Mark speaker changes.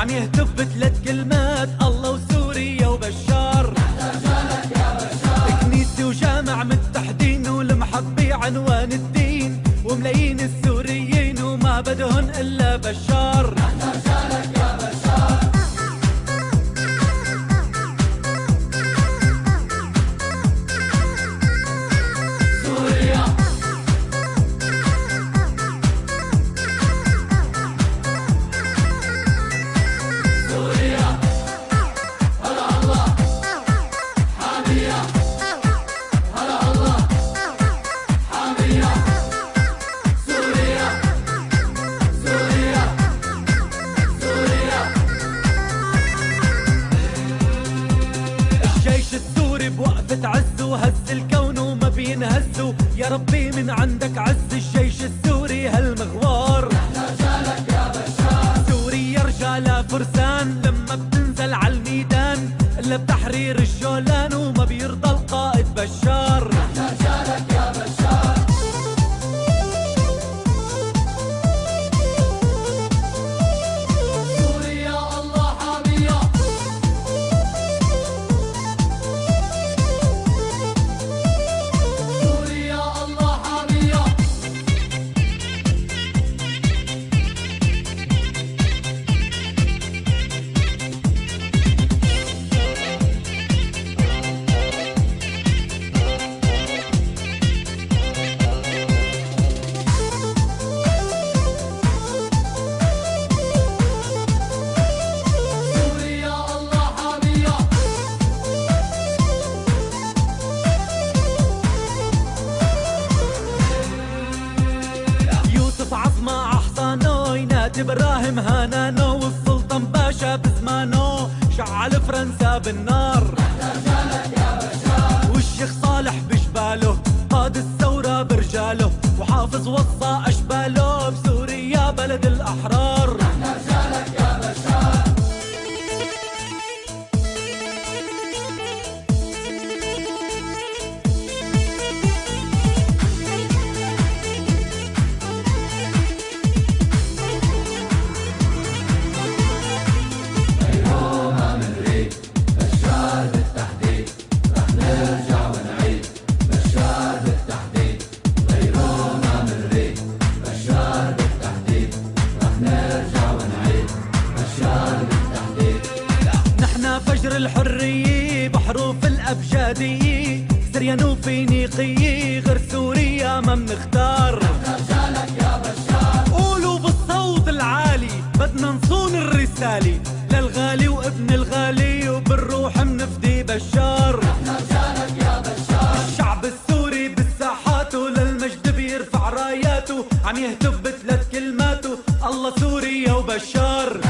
Speaker 1: عم يهتف بثلاث كلمات: الله وسوريا وبشار. كنيسة وجامع متحدين والمحبي عنوان الدين، وملايين السوريين وما بدهن إلا بشار. الجيش السوري بوقفة عز وهز الكون وما بينهزوا، يا ربي من عندك عز الجيش السوري هالمغوار. رجالك يا بشار، سوريا رجالها فرسان لما بتنزل عالميدان، الا بتحرير الجولان وما بيرضى القائد بشار. رجالك يا بشار. عظمة أحصانو ينادي إبراهيم هانانو، والسلطان باشا بزمانو شعل فرنسا بالنار. والشيخ صالح بجباله قاد الثورة برجاله، وحافظ وصى أشباله بسوريا بلد الأحرار. فجر الحرية بحروف الأبجدية، سريان وفينيقية غير سوريا ما منختار. رجالك يا بشار، قولوا بالصوت العالي بدنا نصون الرسالة للغالي وابن الغالي، وبالروح منفدي بشار. رجالك يا بشار. الشعب السوري بالساحات وللمجد بيرفع راياته، عم يهتف بثلاث كلماته: الله سوريا وبشار.